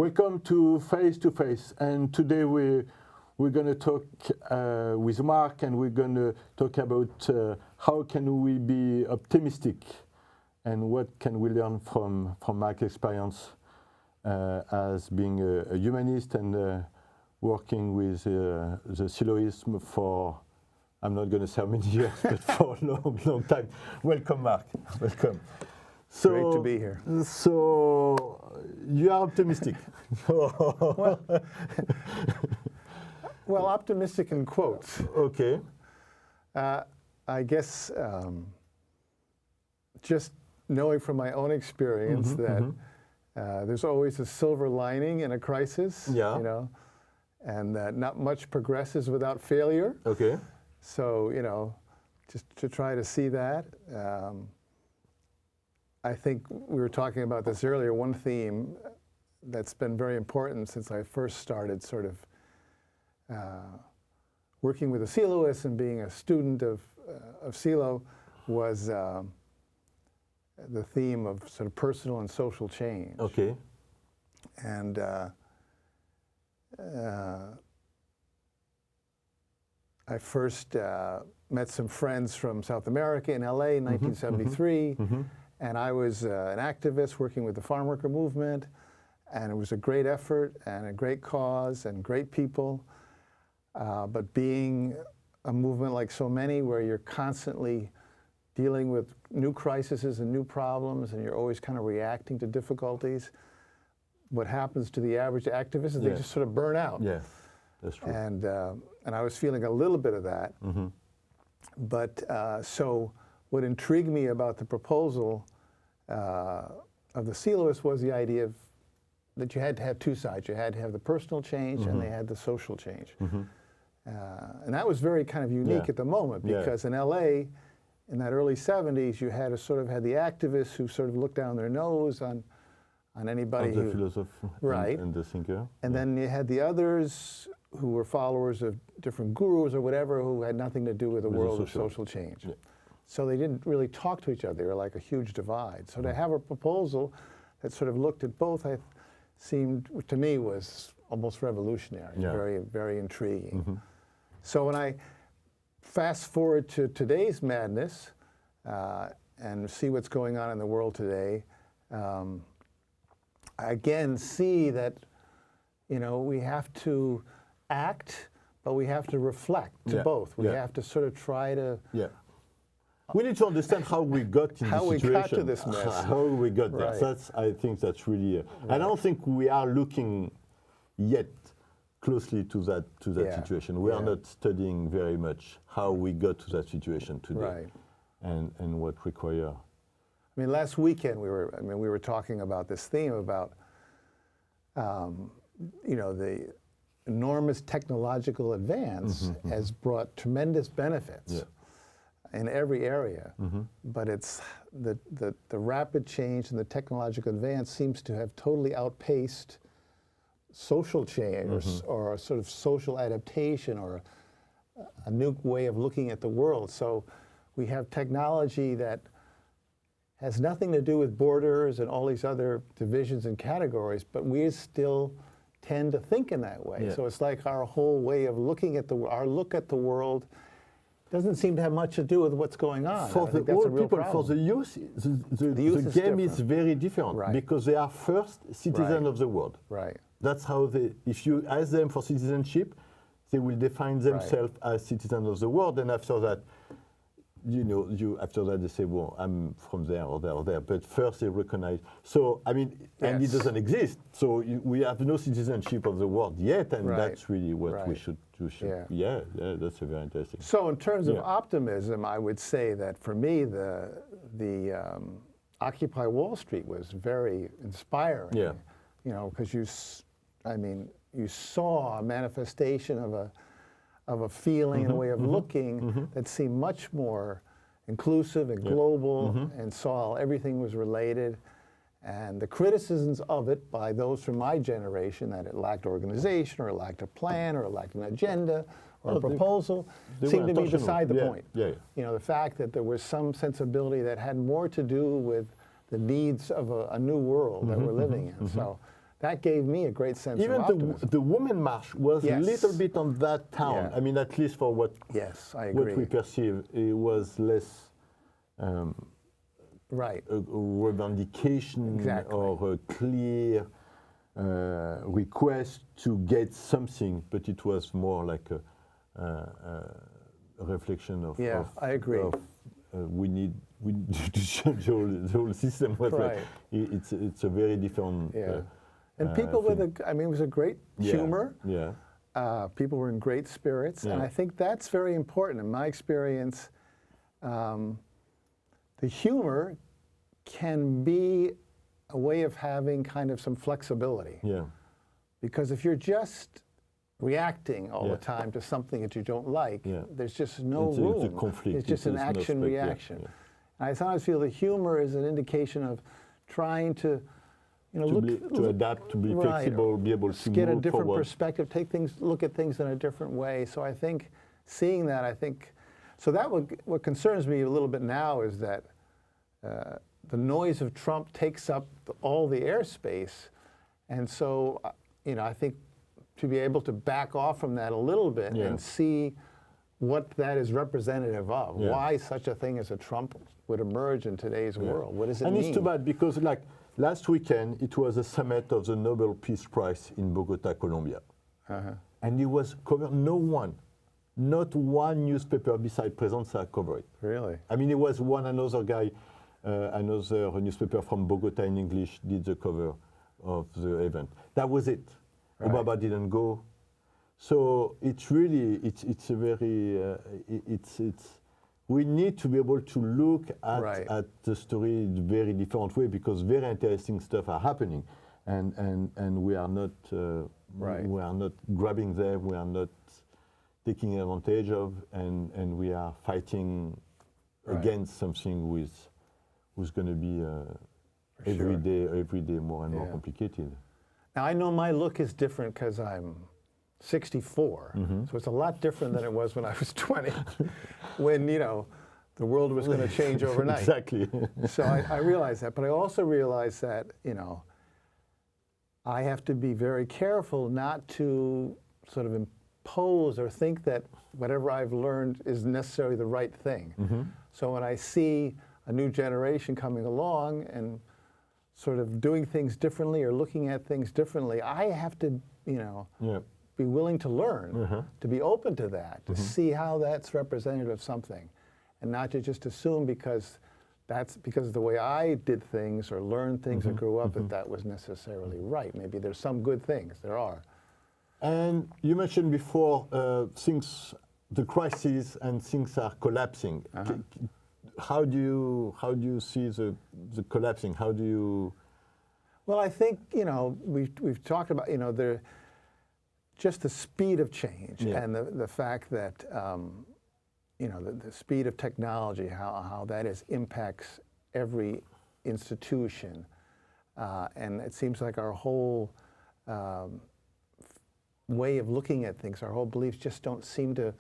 Welcome to Face to Face, and today we're going to talk with Mark, and we're going to talk about how can we be optimistic, and what can we learn from Mark's experience as being a humanist and working with the Siloist for, I'm not going to say how many years, but for a long time. Welcome, Mark. Welcome. So, great to be here. So you are optimistic. Well, optimistic in quotes. Okay. I guess just knowing from my own experience that there's always a silver lining in a crisis, Yeah. you know, and that not much progresses without failure. Okay. So, you know, just to try to see that. I think we were talking about this earlier. One theme that's been very important since I first started sort of working with the Siloists and being a student of Silo was the theme of sort of personal and social change. Okay. And I first met some friends from South America in LA in 1973. And I was an activist working with the farm worker movement, and it was a great effort and a great cause and great people. But being a movement like so many, where you're constantly dealing with new crises and new problems, and you're always kind of reacting to difficulties, what happens to the average activist is they just sort of burn out. Yeah, that's true. And I was feeling a little bit of that. But so what intrigued me about the proposal of the Siloists was the idea of that you had to have two sides. You had to have the personal change and they had the social change. And that was very kind of unique at the moment, because in LA, in that early 70s, you had the activists who sort of looked down their nose on anybody the philosopher and the thinker. And then you had the others who were followers of different gurus or whatever, who had nothing to do with the world of social change. So they didn't really talk to each other. They were like a huge divide. So to have a proposal that sort of looked at both, seemed to me was almost revolutionary, very, very intriguing. So when I fast forward to today's madness and see what's going on in the world today, I again see that, you know, we have to act, but we have to reflect to both. We have to sort of try to... We need to understand how we got in this situation. How we got to this mess. How we got there. I think that's really... I don't think we are looking yet closely to that situation. We are not studying very much how we got to that situation today, and what require. I mean, last weekend we were talking about this theme about you know, the enormous technological advance has brought tremendous benefits in every area, but it's the rapid change and the technological advance seems to have totally outpaced social change or a sort of social adaptation or a new way of looking at the world. So we have technology that has nothing to do with borders and all these other divisions and categories, but we still tend to think in that way. So it's like our whole way of looking at our look at the world doesn't seem to have much to do with what's going on. For the old people, for the youth, the game is very different because they are first citizens of the world. That's how they, if you ask them for citizenship, they will define themselves as citizens of the world, and after that, you know, after that they say, well, I'm from there or there or there. But first they recognize. So I mean, and it doesn't exist. So we have no citizenship of the world yet, and that's really what we should do. Yeah, that's very interesting. So in terms of optimism, I would say that for me, the Occupy Wall Street was very inspiring. You know, because you saw a manifestation of a feeling and a way of looking that seemed much more inclusive and global and saw everything was related. And the criticisms of it by those from my generation, that it lacked organization or it lacked a plan or it lacked an agenda or a proposal, seemed to be beside the point. You know, the fact that there was some sensibility that had more to do with the needs of a new world that we're living in. So that gave me a great sense Even of optimism. the Women March was a little bit on that tone. I mean, at least for what I agree. What we perceive, it was less right a revendication or a clear request to get something, but it was more like a reflection of. I agree. We need to change the whole system. Like, it's a very different. And people with I mean, it was a great humor. People were in great spirits, and I think that's very important. In my experience, the humor can be a way of having kind of some flexibility. Because if you're just reacting all the time to something that you don't like, there's just no room. It's a conflict. It's just an action-reaction. And I sometimes feel that humor is an indication of trying to, to adapt, to be flexible, be able to get move a different forward. perspective, look at things in a different way. So I think seeing that, so that what concerns me a little bit now is that the noise of Trump takes up all the airspace, and so I think to be able to back off from that a little bit and see what that is representative of, why such a thing as a Trump would emerge in today's world. What does it mean? And it's too bad because, like, last weekend, it was a summit of the Nobel Peace Prize in Bogota, Colombia. And it was covered, not one newspaper beside Presenza covered it. Really? I mean, it was another guy, another newspaper from Bogota in English did the cover of the event. That was it. Obama didn't go. So it's really, it's a very, we need to be able to look at the story in a very different way because very interesting stuff are happening, and we are not we are not grabbing them, we are not taking advantage of, and we are fighting against something who's going to be every day more and more complicated. Now I know my look is different because I'm 64, so it's a lot different than it was when I was 20, when the world was going to change overnight. Exactly. So I realize that, but I also realize that I have to be very careful not to sort of impose or think that whatever I've learned is necessarily the right thing. So when I see a new generation coming along and sort of doing things differently or looking at things differently, I have to be willing to learn, to be open to that, to see how that's representative of something, and not to just assume because of the way I did things or learned things and grew up that was necessarily right. Maybe there's some good things, there are. And you mentioned before the crisis and things are collapsing. How do you see the collapsing? How do you? Well, I think we've talked about just the speed of change and the fact that the speed of technology, how that impacts every institution, and it seems like our whole way of looking at things, our whole beliefs just don't seem to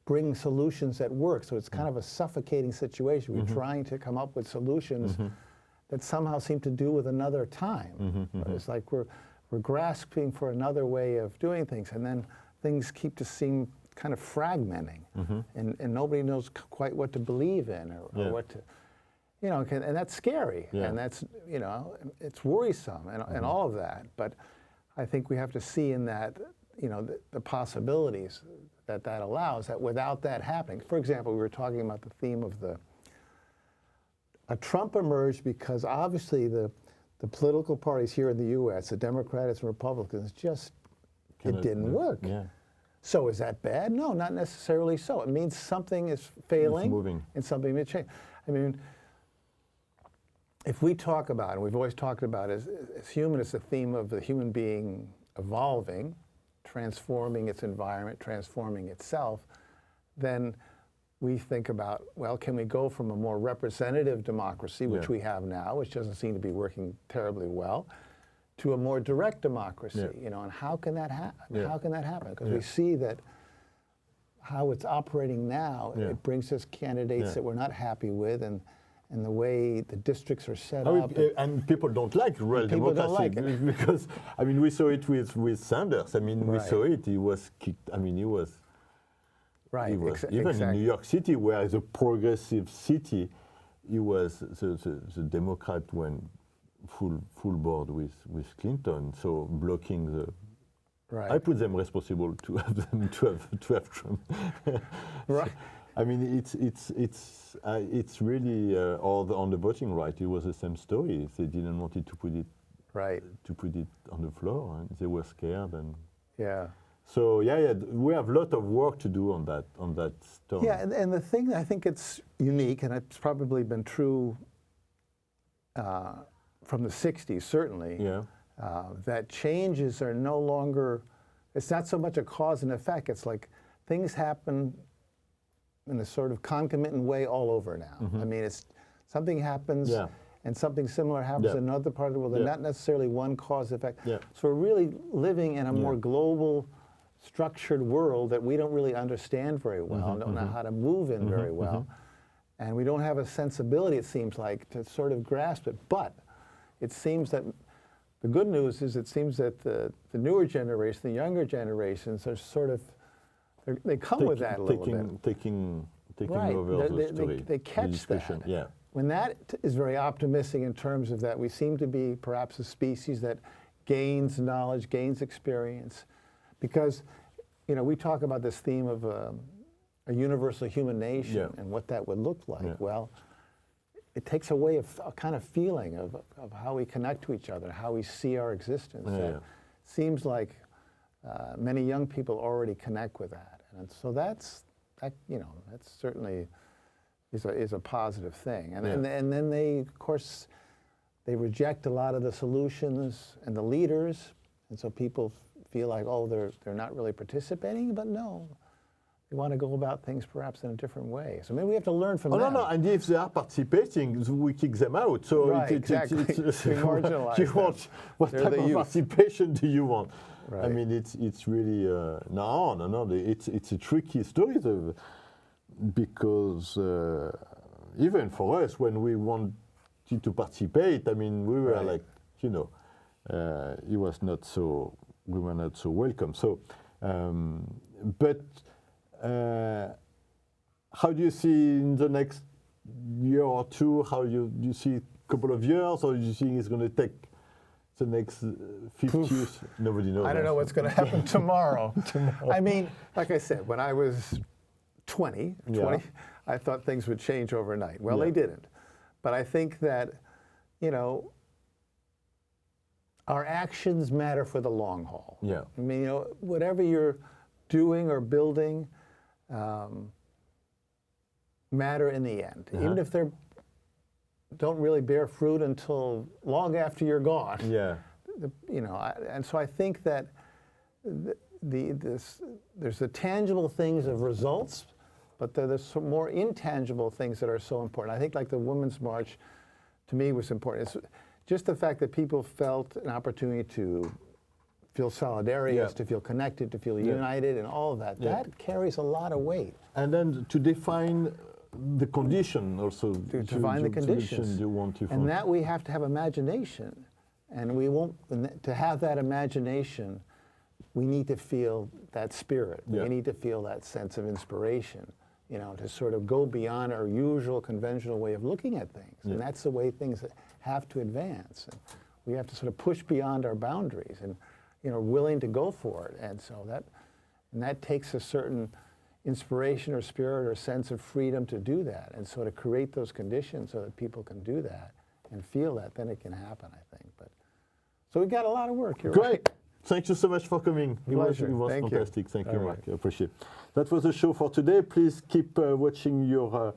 bring solutions that work. So it's kind of a suffocating situation. We're trying to come up with solutions that somehow seem to do with another time. It's like we're grasping for another way of doing things, and then things keep to seem kind of fragmenting, and nobody knows quite what to believe in or what to, and that's scary, and that's, it's worrisome and all of that. But I think we have to see in that, the possibilities that allows, that without that happening. For example, we were talking about the theme of a Trump emerged because obviously the political parties here in the U.S., the Democrats and Republicans, it didn't work. So is that bad? No, not necessarily so. It means something is failing and something may change. I mean, if we talk about, and we've always talked about as humanists, the theme of the human being evolving, transforming its environment, transforming itself, then we think about, well, can we go from a more representative democracy, which we have now, which doesn't seem to be working terribly well, to a more direct democracy, and how can that happen? How can that happen? Because we see that how it's operating now, it brings us candidates that we're not happy with, and and the way the districts are set up. And people don't like real democracy. Don't like it. Because, I mean, we saw it with Sanders. I mean, we saw it. He was kicked. I mean, he was. Right. He was, even in New York City, where it's a progressive city, he was the Democrat went full board with Clinton, so blocking the. Right. I put them responsible to have Trump. Right. I mean, it's really on the voting right. It was the same story. They didn't want it to put it on the floor, and they were scared. And yeah. So we have a lot of work to do on that stuff. Yeah, and the thing I think it's unique, and it's probably been true from the '60s certainly. Yeah. That changes are no longer. It's not so much a cause and effect. It's like things happen in a sort of concomitant way all over now. Mm-hmm. I mean, it's something happens and something similar happens in another part of the world. They're not necessarily one cause effect. Yeah. So we're really living in a more global, structured world that we don't really understand very well, don't know how to move in very well. And we don't have a sensibility, it seems like, to sort of grasp it. But it seems that the good news is it seems that the newer generation, the younger generations, are sort of, they come with that a little bit. Taking over the story. They catch that. Yeah. When that is very optimistic in terms of that we seem to be perhaps a species that gains knowledge, gains experience. Because, we talk about this theme of a universal human nation and what that would look like. Yeah. Well, it takes away a kind of feeling of how we connect to each other, how we see our existence. That seems like many young people already connect with that. And so that's certainly is a positive thing. And then they, of course, they reject a lot of the solutions and the leaders. And so people feel like, oh, they're not really participating, but no. They want to go about things perhaps in a different way. So maybe we have to learn from them. No, and if they are participating, we kick them out. So exactly. What type of participation do you want? Right. I mean, it's really no. It's a tricky story because even for us, when we wanted to participate, I mean, we were like, it was not so. We were not so welcome. So, but. How do you see in the next year or two? How do you see a couple of years, or do you think it's going to take the next 50 years? Nobody knows. I don't know what's going to happen tomorrow. I mean, like I said, when I was 20, I thought things would change overnight. Well, they didn't. But I think that, our actions matter for the long haul. Yeah. I mean, whatever you're doing or building matter in the end, even if they don't really bear fruit until long after you're gone. Yeah. And so I think that there's the tangible things of results, but there's some more intangible things that are so important. I think like the Women's March, to me, was important. It's just the fact that people felt an opportunity to feel solidarity, to feel connected, to feel united, and all of that. That carries a lot of weight. And then to define the condition also. To define the conditions. You want to and that we have to have imagination. And we won't, to have that imagination, we need to feel that spirit. We need to feel that sense of inspiration, to sort of go beyond our usual conventional way of looking at things. And that's the way things have to advance. And we have to sort of push beyond our boundaries and willing to go for it. And so that takes a certain inspiration or spirit or sense of freedom to do that. And so to create those conditions so that people can do that and feel that, then it can happen, I think. So we've got a lot of work here. Great. Right? Thank you so much for coming. Pleasure. It was Thank fantastic. You. Thank you, Mark. I appreciate it. That was the show for today. Please keep watching or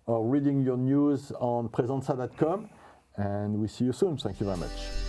reading your news on presenza.com. And we see you soon. Thank you very much.